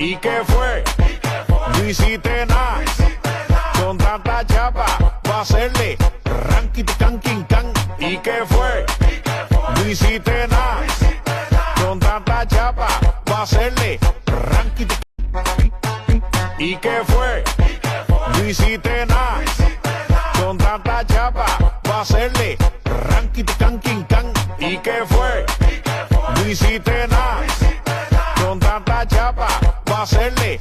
¿Y qué fue? No hiciste nada. Con tanta chapa, va a hacerle ranking can king can. ¿Y qué fue? No hiciste nada. Con tanta chapa, va a hacerle ranking. ¿Y qué fue? No hiciste nada. Con tanta chapa, va a hacerle ranking can king can. ¿Y qué fue? No hiciste nada. Con tanta chapa, va a hacerle